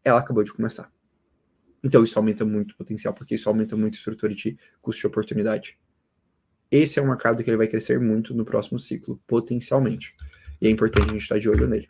ela acabou de começar. Então isso aumenta muito o potencial, porque isso aumenta muito a estrutura de custo de oportunidade. Esse é um mercado que ele vai crescer muito no próximo ciclo, potencialmente. E é importante a gente estar de olho nele.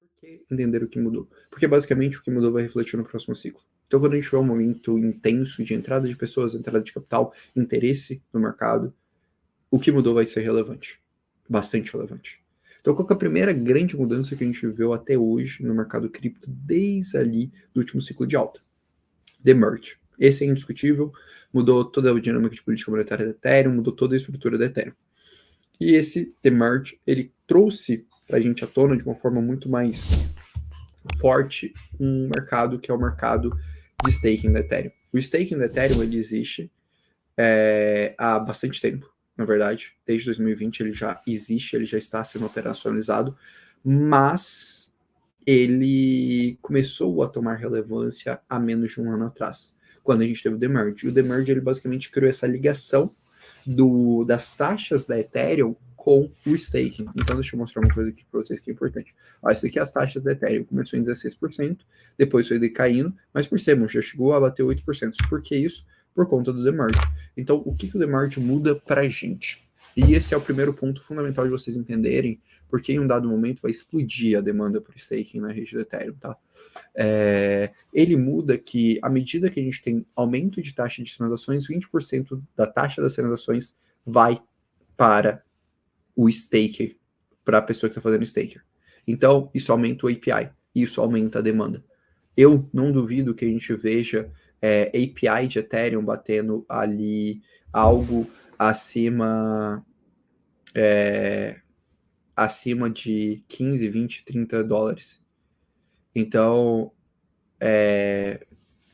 Por que entender o que mudou? Porque basicamente o que mudou vai refletir no próximo ciclo. Então quando a gente vê um momento intenso de entrada de pessoas, entrada de capital, interesse no mercado, o que mudou vai ser relevante. Bastante relevante. Então qual que é a primeira grande mudança que a gente viu até hoje no mercado cripto, desde ali do último ciclo de alta? The Merge. Esse é indiscutível, mudou toda a dinâmica de política monetária da Ethereum, mudou toda a estrutura da Ethereum. E esse The Merge, ele trouxe para a gente à tona de uma forma muito mais forte um mercado que é o mercado de staking da Ethereum. O staking da Ethereum, ele existe há bastante tempo, na verdade. Desde 2020 ele já existe, ele já está sendo operacionalizado, mas ele começou a tomar relevância há menos de um ano atrás, quando a gente teve o The Merge. E o The Merge, ele basicamente criou essa ligação das taxas da Ethereum com o staking. Então, deixa eu mostrar uma coisa aqui para vocês que é importante. Ó, isso aqui é as taxas da Ethereum. Começou em 16%, depois foi decaindo, mas percebam, já chegou a bater 8%. Por que isso? Por conta do The Merge. Então, o que o The Merge muda para a gente? E esse é o primeiro ponto fundamental de vocês entenderem, porque em um dado momento vai explodir a demanda por staking na rede do Ethereum, tá? Ele muda que, à medida que a gente tem aumento de taxa de transações, 20% da taxa das transações vai para o staker, para a pessoa que está fazendo staker. Então, isso aumenta o API, isso aumenta a demanda. Eu não duvido que a gente veja API de Ethereum batendo ali algo acima de 15, 20, 30 dólares. Então,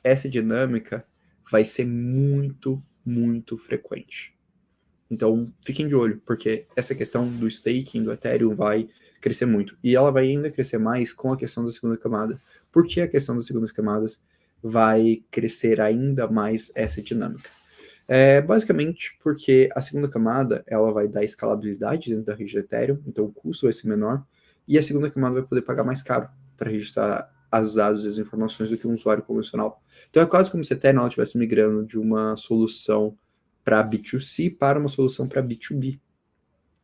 essa dinâmica vai ser muito, muito frequente. Então, fiquem de olho, porque essa questão do staking do Ethereum vai crescer muito. E ela vai ainda crescer mais com a questão da segunda camada. Por que a questão das segundas camadas vai crescer ainda mais essa dinâmica? Basicamente porque a segunda camada ela vai dar escalabilidade dentro da rede do Ethereum, então o custo vai ser menor, e a segunda camada vai poder pagar mais caro para registrar os dados e as informações do que um usuário convencional. Então é quase como se a Ethereum estivesse migrando de uma solução para B2C para uma solução para B2B.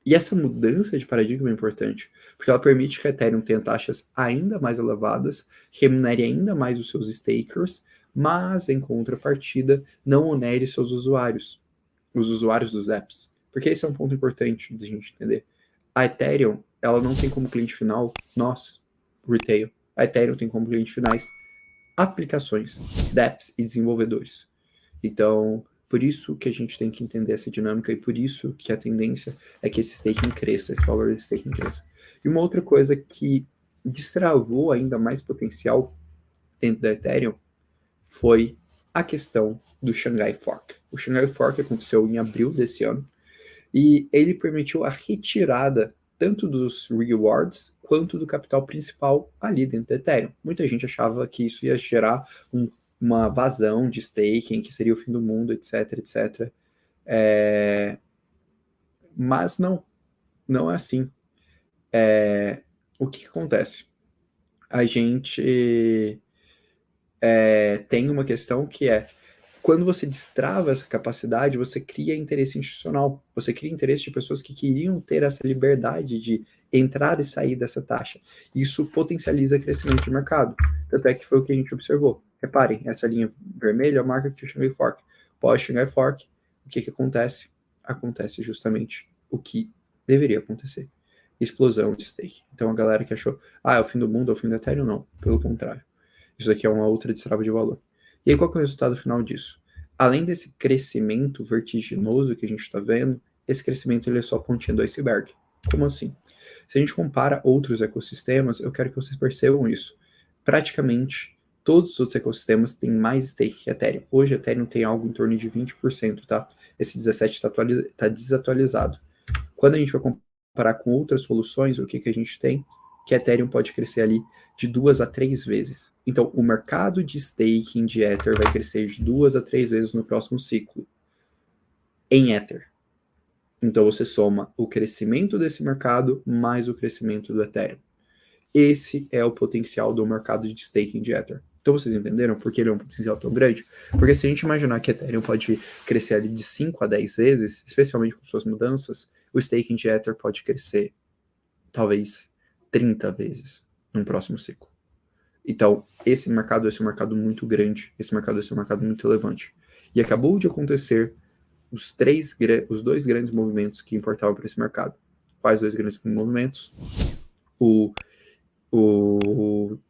E essa mudança de paradigma é importante, porque ela permite que a Ethereum tenha taxas ainda mais elevadas, remunere ainda mais os seus stakers, mas, em contrapartida, não onere seus usuários, os usuários dos apps. Porque esse é um ponto importante de a gente entender. A Ethereum, ela não tem como cliente final nós, retail. A Ethereum tem como cliente finais aplicações, dApps e desenvolvedores. Então, por isso que a gente tem que entender essa dinâmica e por isso que a tendência é que esse staking cresça, esse valor desse staking cresça. E uma outra coisa que destravou ainda mais potencial dentro da Ethereum foi a questão do Shanghai Fork. O Shanghai Fork aconteceu em abril desse ano e ele permitiu a retirada tanto dos rewards quanto do capital principal ali dentro da Ethereum. Muita gente achava que isso ia gerar uma vazão de staking, que seria o fim do mundo, etc, etc. Mas não é assim. O que acontece? A gente tem uma questão que quando você destrava essa capacidade, você cria interesse institucional, você cria interesse de pessoas que queriam ter essa liberdade de entrar e sair dessa taxa. Isso potencializa o crescimento de mercado. Tanto é que foi o que a gente observou. Reparem, essa linha vermelha é a marca que eu chamei Fork. Pós Shanghai Fork, o que acontece? Acontece justamente o que deveria acontecer. Explosão de stake. Então a galera que achou, é o fim do mundo, é o fim do Ethereum, não. Pelo contrário. Isso aqui é uma outra destrava de valor. E aí, qual que é o resultado final disso? Além desse crescimento vertiginoso que a gente está vendo, esse crescimento ele é só a pontinha do iceberg. Como assim? Se a gente compara outros ecossistemas, eu quero que vocês percebam isso. Praticamente todos os outros ecossistemas têm mais stake que a Ethereum. Hoje a Ethereum tem algo em torno de 20%, tá? Esse 17% está desatualizado. Quando a gente vai comparar com outras soluções, o que a gente tem? Que a Ethereum pode crescer ali de 2 a 3 vezes. Então, o mercado de staking de Ether vai crescer de 2 a 3 vezes no próximo ciclo em Ether. Então, você soma o crescimento desse mercado mais o crescimento do Ethereum. Esse é o potencial do mercado de staking de Ether. Então vocês entenderam por que ele é um potencial tão grande? Porque se a gente imaginar que Ethereum pode crescer ali de 5 a 10 vezes, especialmente com suas mudanças, o staking de Ether pode crescer talvez 30 vezes no próximo ciclo. Então, esse mercado vai ser um mercado muito grande, esse mercado vai ser um mercado muito relevante. E acabou de acontecer os dois grandes movimentos que importavam para esse mercado. Quais dois grandes movimentos? O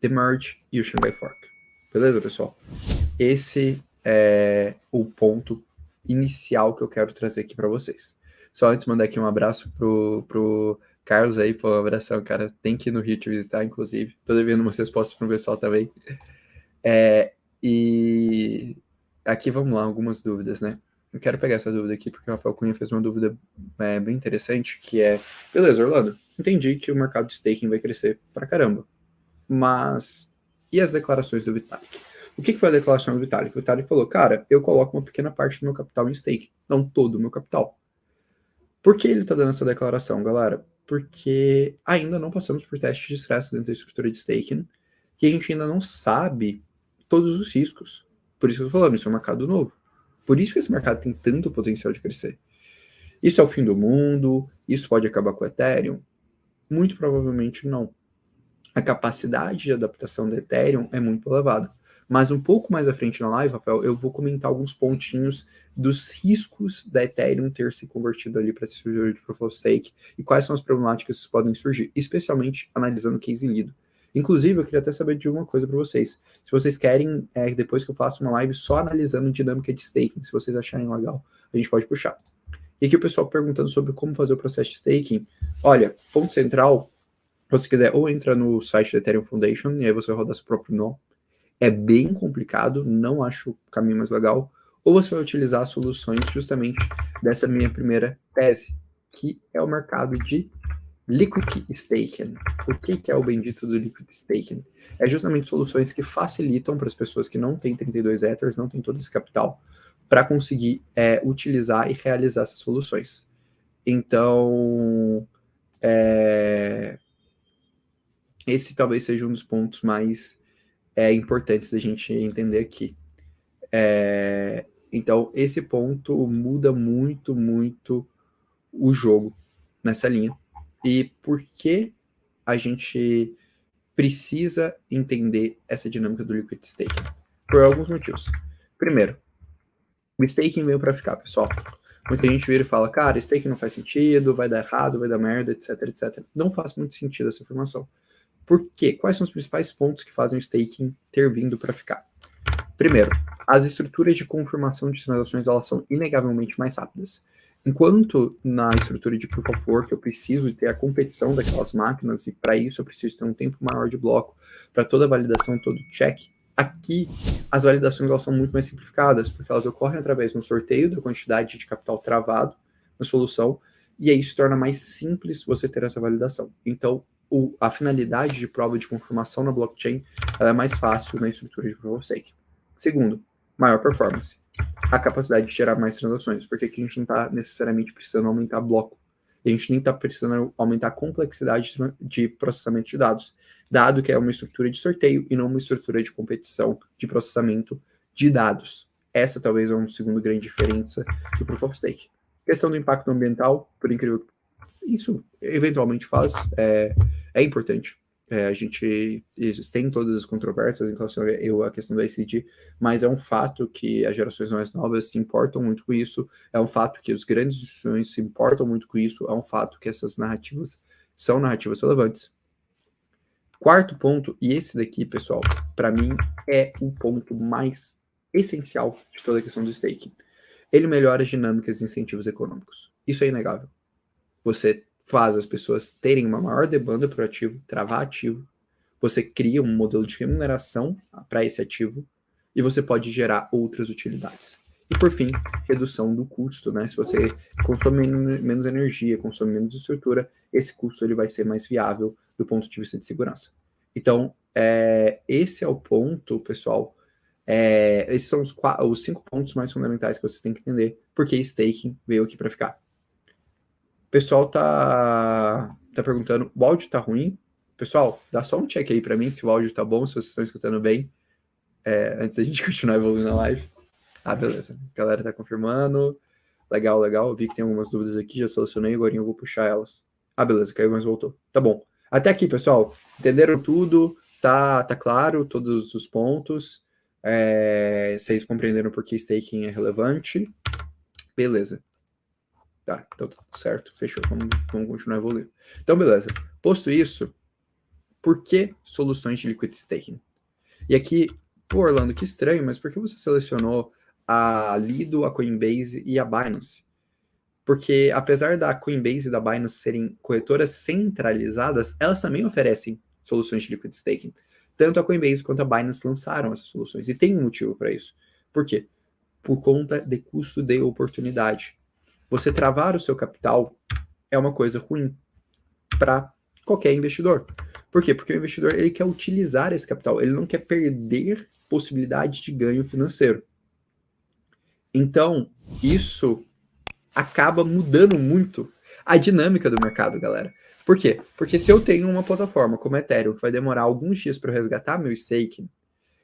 The Merge e o Shanghai Fork. Beleza, pessoal? Esse é o ponto inicial que eu quero trazer aqui para vocês. Só antes mandar aqui um abraço pro Carlos aí, pô, um abração, cara. Tem que ir no Rio te visitar, inclusive. Tô devendo umas respostas pro pessoal também. E aqui vamos lá, algumas dúvidas, né? Eu quero pegar essa dúvida aqui porque o Rafael Cunha fez uma dúvida bem interessante, que é, beleza, Orlando, entendi que o mercado de staking vai crescer pra caramba, mas e as declarações do Vitalik? O que foi a declaração do Vitalik? O Vitalik falou, cara, eu coloco uma pequena parte do meu capital em staking, não todo o meu capital. Por que ele tá dando essa declaração, galera? Porque ainda não passamos por testes de estresse dentro da estrutura de staking e a gente ainda não sabe todos os riscos. Por isso que eu tô falando, isso é um mercado novo. Por isso que esse mercado tem tanto potencial de crescer. Isso é o fim do mundo? Isso pode acabar com o Ethereum? Muito provavelmente não. A capacidade de adaptação do Ethereum é muito elevada. Mas um pouco mais à frente na live, Rafael, eu vou comentar alguns pontinhos dos riscos da Ethereum ter se convertido ali para esse estrutura de Proof of Stake e quais são as problemáticas que podem surgir, especialmente analisando o case Lido. Inclusive, eu queria até saber de uma coisa para vocês. Se vocês querem, depois que eu faço uma live só analisando dinâmica de staking, se vocês acharem legal, a gente pode puxar. E aqui o pessoal perguntando sobre como fazer o processo de staking. Olha, ponto central, se você quiser, ou entra no site da Ethereum Foundation, e aí você vai rodar seu próprio nó. É bem complicado, não acho o caminho mais legal. Ou você vai utilizar soluções justamente dessa minha primeira tese, que é o mercado de Liquid Staking. O que é o bendito do Liquid Staking? É justamente soluções que facilitam para as pessoas que não têm 32 Ethers, não têm todo esse capital, para conseguir utilizar e realizar essas soluções. Então, esse talvez seja um dos pontos mais importantes da gente entender aqui. Então, esse ponto muda muito, muito o jogo nessa linha. E por que a gente precisa entender essa dinâmica do Liquid Staking? Por alguns motivos. Primeiro, o staking veio para ficar, pessoal. Muita gente vira e fala, cara, staking não faz sentido, vai dar errado, vai dar merda, etc, etc. Não faz muito sentido essa informação. Por quê? Quais são os principais pontos que fazem o staking ter vindo para ficar? Primeiro, as estruturas de confirmação de transações elas são inegavelmente mais rápidas. Enquanto na estrutura de Proof of Work eu preciso ter a competição daquelas máquinas e para isso eu preciso ter um tempo maior de bloco para toda a validação, todo o check, aqui as validações elas são muito mais simplificadas, porque elas ocorrem através de um sorteio da quantidade de capital travado na solução, e aí isso torna mais simples você ter essa validação. Então, a finalidade de prova de confirmação na blockchain ela é mais fácil na estrutura de Proof of Stake. Segundo, maior performance. A capacidade de gerar mais transações, porque aqui a gente não está necessariamente precisando aumentar bloco. E a gente nem está precisando aumentar a complexidade de processamento de dados, dado que é uma estrutura de sorteio e não uma estrutura de competição de processamento de dados. Essa talvez é uma segunda grande diferença do Proof of Stake. Questão do impacto ambiental, por incrível que isso eventualmente faz, é importante. A gente tem todas as controvérsias em relação à questão da ICD, mas é um fato que as gerações mais novas se importam muito com isso, é um fato que os grandes instituições se importam muito com isso, é um fato que essas narrativas são narrativas relevantes. Quarto ponto, e esse daqui, pessoal, para mim é o ponto mais essencial de toda a questão do staking. Ele melhora as dinâmicas e incentivos econômicos. Isso é inegável. Você faz as pessoas terem uma maior demanda por ativo, travar ativo, você cria um modelo de remuneração para esse ativo e você pode gerar outras utilidades. E por fim, redução do custo, né? Se você consome menos energia, consome menos estrutura, esse custo ele vai ser mais viável do ponto de vista de segurança. Então, esse é o ponto, pessoal. Esses são os 5 pontos mais fundamentais que vocês têm que entender, porque staking veio aqui para ficar. O pessoal tá perguntando, o áudio tá ruim? Pessoal, dá só um check aí para mim se o áudio tá bom, se vocês estão escutando bem. antes da gente continuar evoluindo na live. Ah, beleza. A galera tá confirmando. Legal, legal. Eu vi que tem algumas dúvidas aqui, já solucionei, agora eu vou puxar elas. Ah, beleza, caiu, mas voltou. Tá bom. Até aqui, pessoal. Entenderam tudo? Tá claro todos os pontos. Vocês compreenderam por que staking é relevante? Beleza. Tá, então tudo certo. Fechou. Vamos continuar evoluindo. Então, beleza. Posto isso, por que soluções de liquid staking? E aqui, pô, Orlando, que estranho, mas por que você selecionou a Lido, a Coinbase e a Binance? Porque apesar da Coinbase e da Binance serem corretoras centralizadas, elas também oferecem soluções de liquid staking. Tanto a Coinbase quanto a Binance lançaram essas soluções. E tem um motivo para isso. Por quê? Por conta de custo de oportunidade. Você travar o seu capital é uma coisa ruim para qualquer investidor. Por quê? Porque o investidor ele quer utilizar esse capital, ele não quer perder possibilidade de ganho financeiro. Então, isso acaba mudando muito a dinâmica do mercado, galera. Por quê? Porque se eu tenho uma plataforma como Ethereum que vai demorar alguns dias para resgatar meu staking,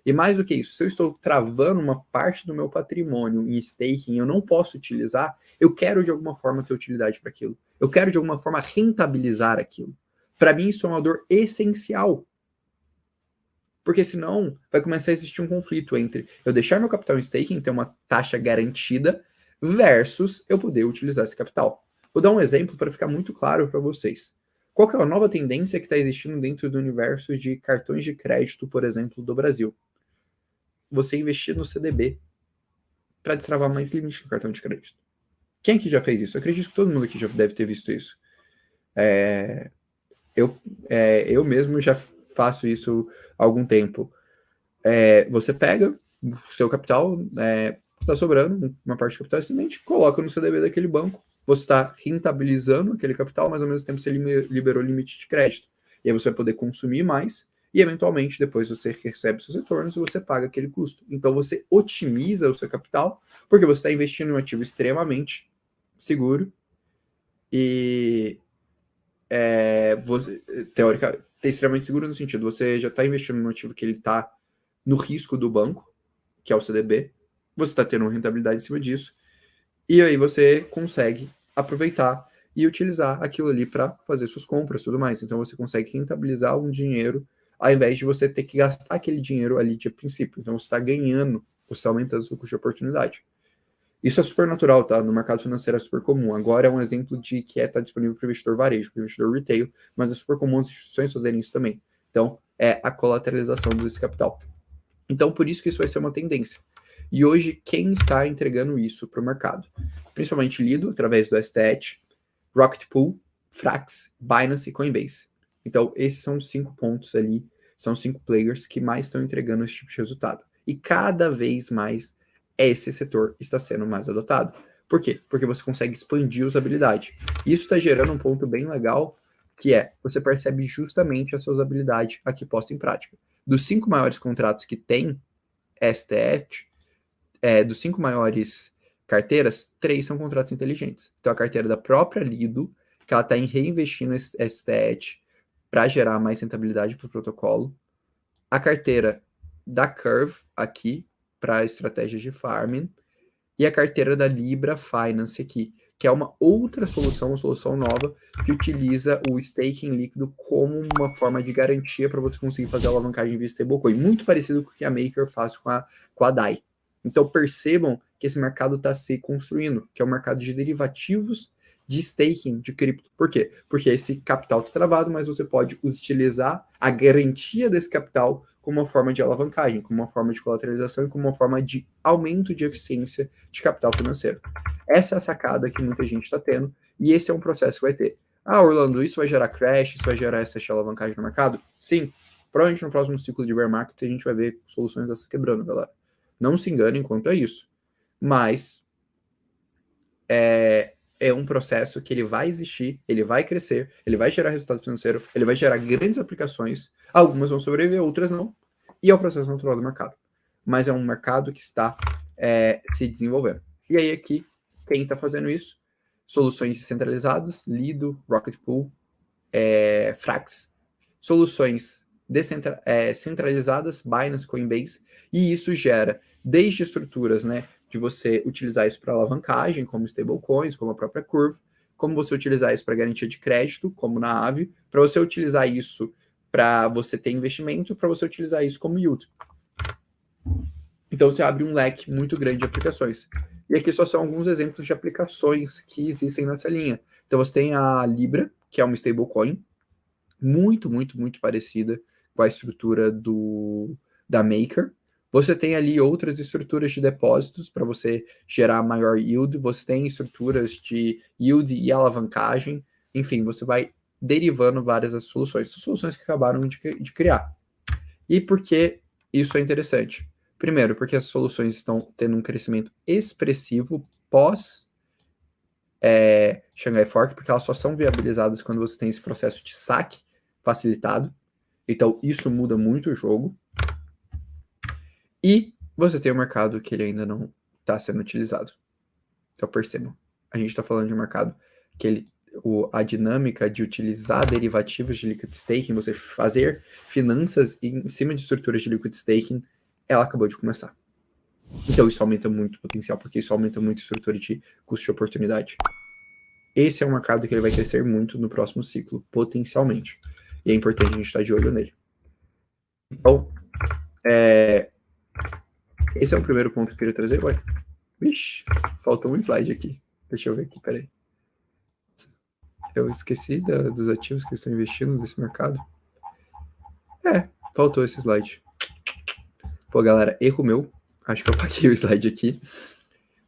e mais do que isso, se eu estou travando uma parte do meu patrimônio em staking, eu não posso utilizar, eu quero de alguma forma ter utilidade para aquilo. Eu quero de alguma forma rentabilizar aquilo. Para mim, isso é uma dor essencial. Porque senão vai começar a existir um conflito entre eu deixar meu capital em staking, ter uma taxa garantida, versus eu poder utilizar esse capital. Vou dar um exemplo para ficar muito claro para vocês. Qual que é a nova tendência que está existindo dentro do universo de cartões de crédito, por exemplo, do Brasil? Você investir no CDB para destravar mais limite no cartão de crédito. Quem aqui já fez isso? Eu acredito que todo mundo aqui já deve ter visto isso. Eu mesmo já faço isso há algum tempo. Você pega o seu capital, está sobrando uma parte do capital excedente, coloca no CDB daquele banco, você está rentabilizando aquele capital, mas ao mesmo tempo você liberou o limite de crédito. E aí você vai poder consumir mais e, eventualmente, depois você recebe seus retornos e você paga aquele custo. Então você otimiza o seu capital, porque você está investindo em um ativo extremamente seguro e você, teoricamente, é extremamente seguro no sentido, você já está investindo num ativo que ele está no risco do banco, que é o CDB, você está tendo uma rentabilidade em cima disso, e aí você consegue aproveitar e utilizar aquilo ali para fazer suas compras e tudo mais. Então você consegue rentabilizar um dinheiro ao invés de você ter que gastar aquele dinheiro ali de princípio. Então você está ganhando, você está aumentando o seu custo de oportunidade. Isso é super natural, tá? No mercado financeiro é super comum. Agora é um exemplo de que está disponível para o investidor varejo, para o investidor retail, mas é super comum as instituições fazerem isso também. Então, é a colateralização desse capital. Então, por isso que isso vai ser uma tendência. E hoje, quem está entregando isso para o mercado? Principalmente Lido, através do STET, Rocket Pool, Frax, Binance e Coinbase. Então, esses são os 5 pontos ali, são os 5 players que mais estão entregando esse tipo de resultado. E cada vez mais esse setor está sendo mais adotado. Por quê? Porque você consegue expandir a usabilidade. Isso está gerando um ponto bem legal, que é, você percebe justamente a sua usabilidade aqui posta em prática. Dos 5 maiores contratos que tem STET, dos 5 maiores carteiras, 3 são contratos inteligentes. Então, a carteira da própria Lido, que ela está em reinvestir no STET para gerar mais rentabilidade para o protocolo. A carteira da Curve, aqui, para estratégias de farming. E a carteira da Libra Finance aqui, que é uma outra solução, uma solução nova, que utiliza o staking líquido como uma forma de garantia para você conseguir fazer a alavancagem via stablecoin, muito parecido com o que a Maker faz com a DAI. Então percebam que esse mercado está se construindo, que é o mercado de derivativos de staking de cripto. Por quê? Porque esse capital está travado, mas você pode utilizar a garantia desse capital como uma forma de alavancagem, como uma forma de colateralização e como uma forma de aumento de eficiência de capital financeiro. Essa é a sacada que muita gente está tendo, e esse é um processo que vai ter. Ah, Orlando, isso vai gerar crash, isso vai gerar essa alavancagem no mercado? Sim. Provavelmente no próximo ciclo de bear market a gente vai ver soluções dessa quebrando, galera. Não se enganem quanto a isso. Mas é um processo que ele vai existir, ele vai crescer, ele vai gerar resultado financeiro, ele vai gerar grandes aplicações, algumas vão sobreviver, outras não, e é o processo natural do mercado. Mas é um mercado que está se desenvolvendo. E aí aqui, quem está fazendo isso? Soluções centralizadas, Lido, Rocket Pool, Frax. Soluções centralizadas, Binance, Coinbase, e isso gera desde estruturas, né, de você utilizar isso para alavancagem, como stablecoins, como a própria Curve, como você utilizar isso para garantia de crédito, como na Aave, para você utilizar isso para você ter investimento, para você utilizar isso como yield. Então você abre um leque muito grande de aplicações. E aqui só são alguns exemplos de aplicações que existem nessa linha. Então você tem a Libra, que é uma stablecoin, muito, muito, muito parecida com a estrutura da Maker. Você tem ali outras estruturas de depósitos para você gerar maior yield. Você tem estruturas de yield e alavancagem. Enfim, você vai derivando várias das soluções. São soluções que acabaram de criar. E por que isso é interessante? Primeiro, porque as soluções estão tendo um crescimento expressivo pós Shanghai Fork, porque elas só são viabilizadas quando você tem esse processo de saque facilitado. Então, isso muda muito o jogo. E você tem um mercado que ele ainda não está sendo utilizado. Então, percebam, a gente está falando de um mercado que a dinâmica de utilizar derivativos de liquid staking, você fazer finanças em cima de estruturas de liquid staking, ela acabou de começar. Então, isso aumenta muito o potencial, porque isso aumenta muito a estrutura de custo de oportunidade. Esse é um mercado que ele vai crescer muito no próximo ciclo, potencialmente. E é importante a gente estar de olho nele. Então, esse é o primeiro ponto que eu queria trazer. Ué, vixe, faltou um slide aqui. Deixa eu ver aqui, peraí. Eu esqueci dos ativos que eu estou investindo nesse mercado. Faltou esse slide. Pô, galera, erro meu. Acho que eu apaguei o slide aqui.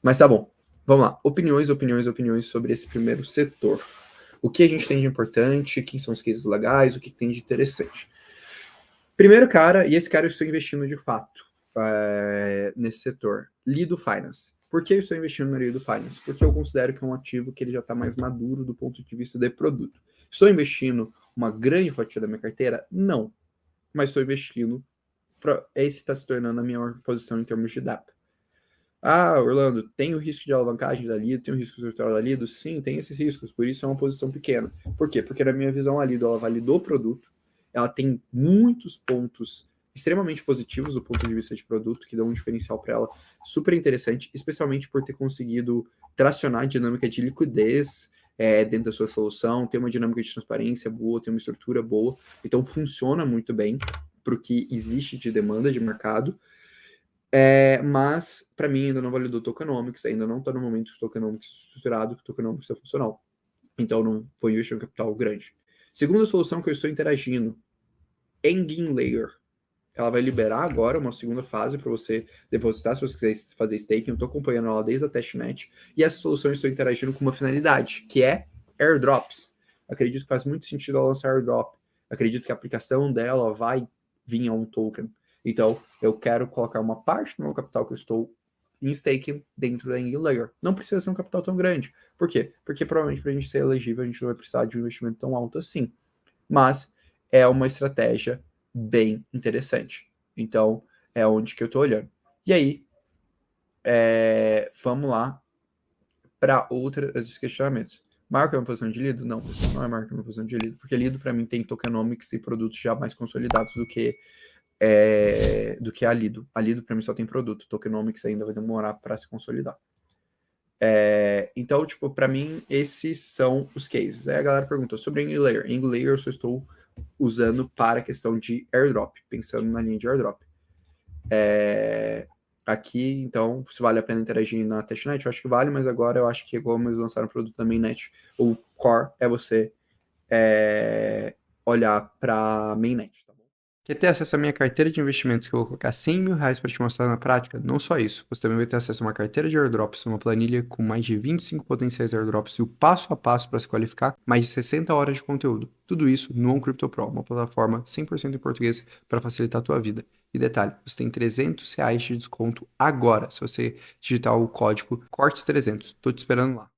Mas tá bom. Vamos lá. Opiniões sobre esse primeiro setor. O que a gente tem de importante, quem são os cases legais, o que tem de interessante. Primeiro cara, e esse cara eu estou investindo de fato nesse setor, Lido Finance. Por que eu estou investindo no Lido Finance? Porque eu considero que é um ativo que ele já está mais maduro do ponto de vista de produto. Estou investindo uma grande fatia da minha carteira? Não. Mas estou investindo, esse está se tornando a minha maior posição em termos de data. Ah, Orlando, tem o risco de alavancagem da Lido, tem o risco estrutural da Lido? Sim, tem esses riscos, por isso é uma posição pequena. Por quê? Porque na minha visão a Lido, ela validou o produto, ela tem muitos pontos extremamente positivos do ponto de vista de produto, que dão um diferencial para ela super interessante, especialmente por ter conseguido tracionar a dinâmica de liquidez dentro da sua solução, tem uma dinâmica de transparência boa, tem uma estrutura boa, então funciona muito bem para o que existe de demanda de mercado. Mas, para mim, ainda não validou tokenomics, ainda não está no momento de tokenomics estruturado, que tokenomics é funcional. Então, não foi investir um capital grande. Segunda solução que eu estou interagindo, Engine Layer. Ela vai liberar agora uma segunda fase para você depositar, se você quiser fazer staking. Eu estou acompanhando ela desde a testnet. E essa solução eu estou interagindo com uma finalidade, que é airdrops. Acredito que faz muito sentido ela lançar airdrop. Acredito que a aplicação dela vai vir a um token. Então, eu quero colocar uma parte do meu capital que eu estou em staking dentro da Engine Layer. Não precisa ser um capital tão grande. Por quê? Porque provavelmente para a gente ser elegível, a gente não vai precisar de um investimento tão alto assim. Mas é uma estratégia bem interessante. Então, é onde que eu estou olhando. E aí, vamos lá para outros questionamentos. Marca é uma posição de Lido? Não, pessoal, não é marca uma posição de Lido, porque Lido, para mim, tem tokenomics e produtos já mais consolidados do que a Lido. A Lido, para mim, só tem produto. Tokenomics ainda vai demorar para se consolidar. Então, tipo, para mim, esses são os cases. Aí a galera perguntou sobre Engine Layer. Engine Layer eu só estou usando para a questão de airdrop, pensando na linha de airdrop. Aqui, então, se vale a pena interagir na testnet, eu acho que vale, mas agora eu acho que como eles lançaram o produto da mainnet, o core é você olhar para mainnet. Tá bom? Quer ter acesso à minha carteira de investimentos que eu vou colocar R$100 mil para te mostrar na prática? Não só isso, você também vai ter acesso a uma carteira de airdrops, uma planilha com mais de 25 potenciais airdrops e o passo a passo para se qualificar, mais de 60 horas de conteúdo. Tudo isso no OnCryptoPro, uma plataforma 100% em português para facilitar a tua vida. E detalhe, você tem R$300 de desconto agora, se você digitar o código CORTES300. Estou te esperando lá.